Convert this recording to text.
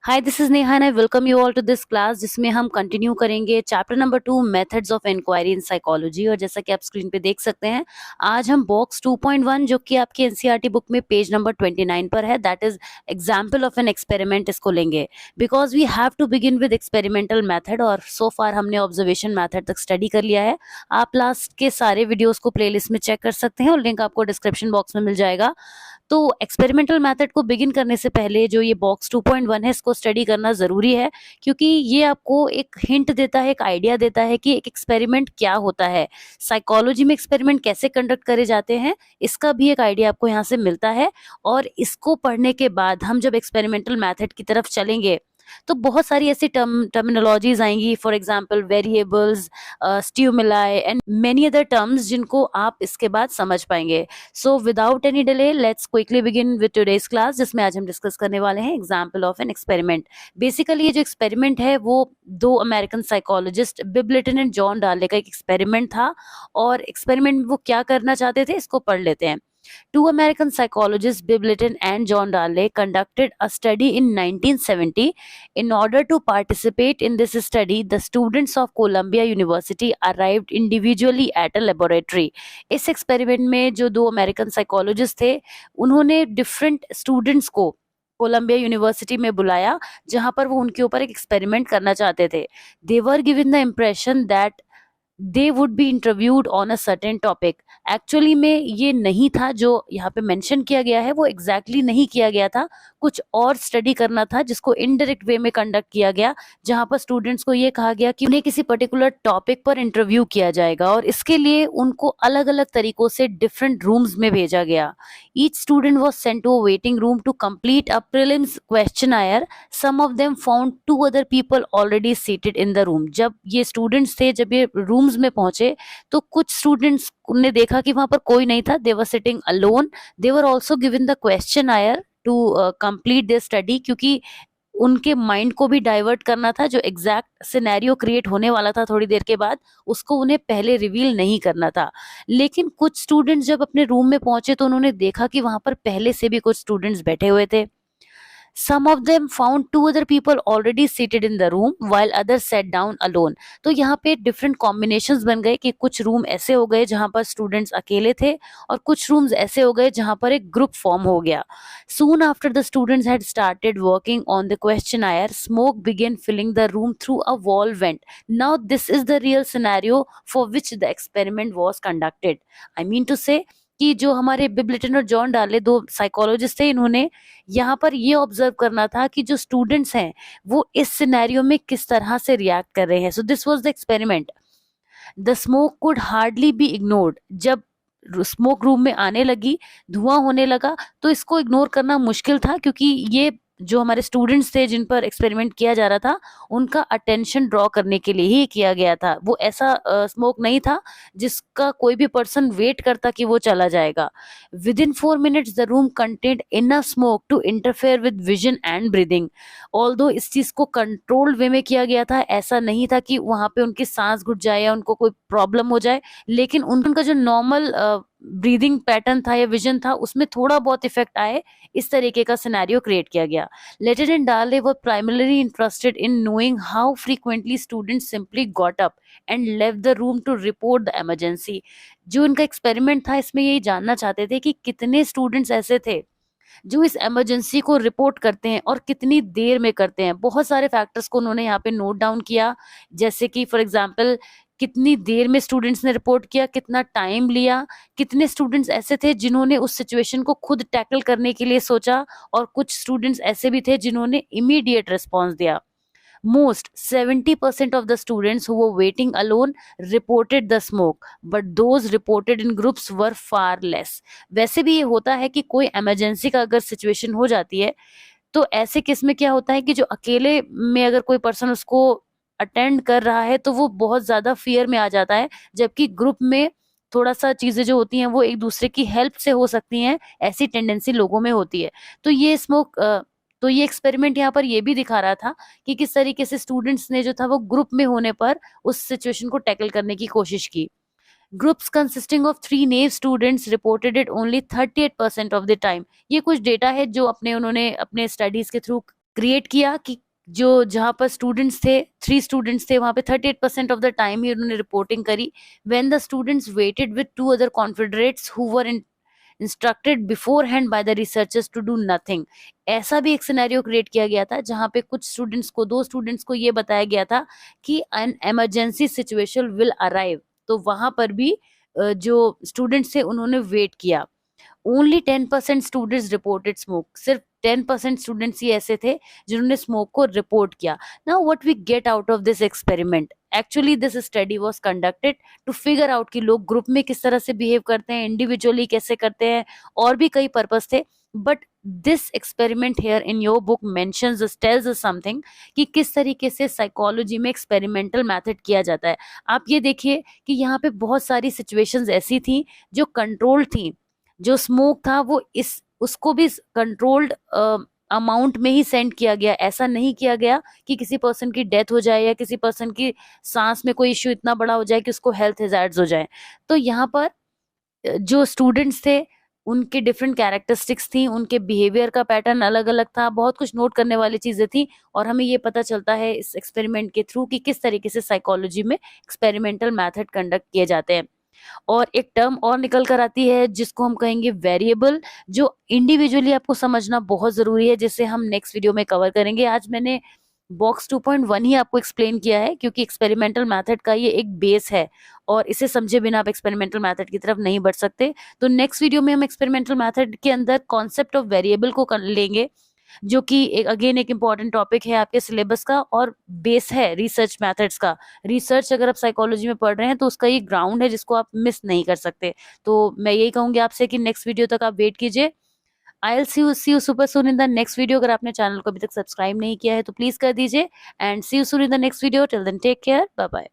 Hi, this is Neha and I welcome you all to this class जिसमें हम continue करेंगे chapter number 2 methods of inquiry in psychology. और जैसा कि आप स्क्रीन पे देख सकते हैं, आज हम बॉक्स 2.1 जो कि आपकी एनसीईआरटी बुक में पेज नंबर 29 पर है, that is example of an experiment, इसको लेंगे because we have to begin with experimental method. और सो फार हमने ऑब्जर्वेशन मैथड तक स्टडी कर लिया है। आप लास्ट के सारे वीडियोज को प्लेलिस्ट में चेक कर सकते हैं और लिंक आपको डिस्क्रिप्शन बॉक्स में मिल जाएगा। तो एक्सपेरिमेंटल मेथड को बिगिन करने से पहले जो ये बॉक्स 2.1 है, इसको स्टडी करना जरूरी है, क्योंकि ये आपको एक हिंट देता है, एक आइडिया देता है कि एक एक्सपेरिमेंट क्या होता है, साइकोलॉजी में एक्सपेरिमेंट कैसे कंडक्ट करे जाते हैं, इसका भी एक आइडिया आपको यहाँ से मिलता है। और इसको पढ़ने के बाद हम जब एक्सपेरिमेंटल मेथड की तरफ चलेंगे तो बहुत सारी ऐसी टर्मिनोलॉजीज आएंगी, for example variables, stimuli and many other terms, जिनको आप इसके बाद समझ पाएंगे। So without any delay let's quickly begin with today's class, जिसमें आज हम डिस्कस करने वाले हैं example of an experiment. Basically ये जो एक्सपेरिमेंट है वो दो American psychologist बिबलिटन and John Darley का एक एक्सपेरिमेंट था। और एक्सपेरिमेंट वो क्या करना चाहते थे, इसको पढ़ लेते हैं। Two American psychologists, Bibb Lytton and John Darley, conducted a study in 1970. In order to participate in this study, the students of Columbia University arrived individually at a laboratory. इस एक्सपेरिमेंट में जो दो अमेरिकन साइकोलॉजिस्ट थे, उन्होंने different students को Colombia university में बुलाया, जहां पर वो उनके ऊपर एक एक्सपेरिमेंट करना चाहते थे। They were given the impression that they would be interviewed on a certain topic. Actually में ये नहीं था जो यहाँ पे मेंशन किया गया है, वो एग्जैक्टली नहीं किया गया था। कुछ और स्टडी करना था जिसको इनडायरेक्ट वे में कंडक्ट किया गया, जहाँ पर स्टूडेंट्स को ये कहा गया कि उन्हें किसी पर्टिकुलर टॉपिक पर इंटरव्यू किया जाएगा, और इसके लिए उनको अलग अलग तरीकों से डिफरेंट रूम्स में भेजा गया। Each student was sent to a waiting room to complete a prelims questionnaire. Some of them found two other people already seated in the room. जब ये स्टूडेंट्स थे, जब ये रूम्स में पहुंचे, तो कुछ स्टूडेंट्स ने देखा कि वहां पर कोई नहीं था। They were sitting alone. They were also given the questionnaire to complete their study, क्योंकि उनके माइंड को भी डाइवर्ट करना था। जो एग्जैक्ट सिनेरियो क्रिएट होने वाला था थोड़ी देर के बाद, उसको उन्हें पहले रिवील नहीं करना था। लेकिन कुछ स्टूडेंट्स जब अपने रूम में पहुंचे तो उन्होंने देखा कि वहां पर पहले से भी कुछ स्टूडेंट्स बैठे हुए थे। Some of them found two other people already seated in the room while others sat down alone. तो यहाँ पे डिफरेंट कॉम्बिनेशंस बन गए कि कुछ रूम ऐसे हो गए जहाँ पर स्टूडेंट्स अकेले थे, और कुछ रूम्स ऐसे हो गए जहाँ पर एक ग्रुप फॉर्म हो गया। Soon after the students had started working on the questionnaire, smoke began filling the room through a wall vent. Now this is the real scenario for which the experiment was conducted. I mean to say कि जो हमारे बिबलिटन और John Darley दो psychologist थे, इन्होंने यहाँ पर ये ऑब्जर्व करना था कि जो स्टूडेंट्स हैं वो इस सिनेरियो में किस तरह से रिएक्ट कर रहे हैं। So this was the experiment. The smoke could hardly be ignored. जब स्मोक रूम में आने लगी, धुआं होने लगा, तो इसको इग्नोर करना मुश्किल था, क्योंकि ये जो हमारे स्टूडेंट्स थे जिन पर एक्सपेरिमेंट किया जा रहा था, उनका अटेंशन ड्रॉ करने के लिए ही किया गया था। वो ऐसा स्मोक नहीं था जिसका कोई भी पर्सन वेट करता कि वो चला जाएगा। Within 4 minutes the room contained enough smoke to interfere with vision and breathing. Although इस चीज को कंट्रोल्ड वे में किया गया था, ऐसा नहीं था कि वहां पे उनकी सांस घुट जाए या उनको कोई प्रॉब्लम हो जाए, लेकिन उनका जो नॉर्मल ब्रीदिंग पैटर्न था या विजन था, उसमें थोड़ा बहुत इफेक्ट आए, इस तरीके का सिनेरियो क्रिएट किया गया। Lytton and Darley were primarily interested in knowing how frequently students simply got up and left the room to report the emergency. जो इनका एक्सपेरिमेंट था, इसमें यही जानना चाहते थे कि कितने स्टूडेंट्स ऐसे थे जो इस इमरजेंसी को रिपोर्ट करते हैं और कितनी देर में करते हैं। बहुत सारे फैक्टर्स को उन्होंने यहाँ पे नोट डाउन किया, जैसे कि फॉर एग्जांपल कितनी देर में स्टूडेंट्स ने रिपोर्ट किया, कितना टाइम लिया, कितने स्टूडेंट्स ऐसे थे जिन्होंने उस सिचुएशन को खुद टैकल करने के लिए सोचा, और कुछ स्टूडेंट्स ऐसे भी थे जिन्होंने इमीडिएट रिस्पॉन्स दिया। Most 70% of the students who were waiting alone reported the smoke, but those reported in groups were far less. वैसे भी ये होता है कि कोई इमरजेंसी का अगर सिचुएशन हो जाती है, तो ऐसे केस में क्या होता है कि जो अकेले में अगर कोई पर्सन उसको अटेंड कर रहा है तो वो बहुत ज्यादा फियर में आ जाता है, जबकि ग्रुप में थोड़ा सा चीजें जो होती हैं वो एक दूसरे की हेल्प से हो सकती हैं, ऐसी टेंडेंसी लोगों में होती है। तो ये एक्सपेरिमेंट यहाँ पर ये भी दिखा रहा था कि किस तरीके से स्टूडेंट्स ने जो था वो ग्रुप में होने पर उस सिचुएशन को टैकल करने की कोशिश की। Groups consisting of 3 naive students reported it only 38% of the time. ये कुछ डेटा है जो उन्होंने अपने स्टडीज के थ्रू क्रिएट किया कि जो जहाँ पर स्टूडेंट्स थे 3 स्टूडेंट्स थे वहाँ पे 38% ऑफ द टाइम ही उन्होंने रिपोर्टिंग करी। When the students waited with 2 other confederates who were instructed beforehand by the researchers to do nothing. ऐसा भी एक सिनेरियो क्रिएट किया गया था जहाँ पे कुछ स्टूडेंट्स को 2 स्टूडेंट्स को ये बताया गया था कि an emergency situation will arrive, तो वहां पर भी जो स्टूडेंट्स थे उन्होंने वेट किया। ओनली 10% स्टूडेंट्स रिपोर्टेड स्मोक, सिर्फ 10% स्टूडेंट्स ही ऐसे थे जिन्होंने स्मोक को रिपोर्ट किया। Now what we get out of this experiment, actually this study was conducted to figure out कि लोग ग्रुप में किस तरह से बिहेव करते हैं, इंडिविजुअली कैसे करते हैं, और भी कई पर्पस थे। But this experiment here in your book mentions tells us something कि किस तरीके से साइकोलॉजी में एक्सपेरिमेंटल मेथड किया जाता है। आप ये देखिए कि यहाँ पे बहुत सारी सिचुएशंस ऐसी थी जो कंट्रोल थी। जो स्मोक था वो इस उसको भी कंट्रोल्ड अमाउंट में ही सेंड किया गया, ऐसा नहीं किया गया कि किसी पर्सन की डेथ हो जाए या किसी पर्सन की सांस में कोई इश्यू इतना बड़ा हो जाए कि उसको हेल्थ हैजार्ड्स हो जाए। तो यहाँ पर जो स्टूडेंट्स थे उनके डिफरेंट कैरेक्टरिस्टिक्स थी, उनके बिहेवियर का पैटर्न अलग अलग था, बहुत कुछ नोट करने वाली चीजें थी। और हमें ये पता चलता है इस एक्सपेरिमेंट के थ्रू कि किस तरीके से साइकोलॉजी में एक्सपेरिमेंटल मेथड कंडक्ट किए जाते हैं। और एक टर्म और निकल कर आती है जिसको हम कहेंगे वेरिएबल, जो इंडिविजुअली आपको समझना बहुत जरूरी है, जिसे हम नेक्स्ट वीडियो में कवर करेंगे। आज मैंने बॉक्स 2.1 ही आपको एक्सप्लेन किया है क्योंकि एक्सपेरिमेंटल मेथड का ये एक बेस है और इसे समझे बिना आप एक्सपेरिमेंटल मेथड की तरफ नहीं बढ़ सकते। तो नेक्स्ट वीडियो में हम एक्सपेरिमेंटल मेथड के अंदर कॉन्सेप्ट ऑफ वेरिएबल को लेंगे, जो कि एक अगेन एक इम्पॉर्टेंट टॉपिक है आपके सिलेबस का और बेस है रिसर्च मेथड्स का। रिसर्च अगर आप साइकोलॉजी में पढ़ रहे हैं तो उसका ये ग्राउंड है जिसको आप मिस नहीं कर सकते। तो मैं यही कहूंगी आपसे कि नेक्स्ट वीडियो तक आप वेट कीजिए। I'll see you super soon in the next video. अगर आपने चैनल को अभी तक सब्सक्राइब नहीं किया है तो प्लीज कर दीजिए, and see you soon in the next video. Till then take care, bye bye.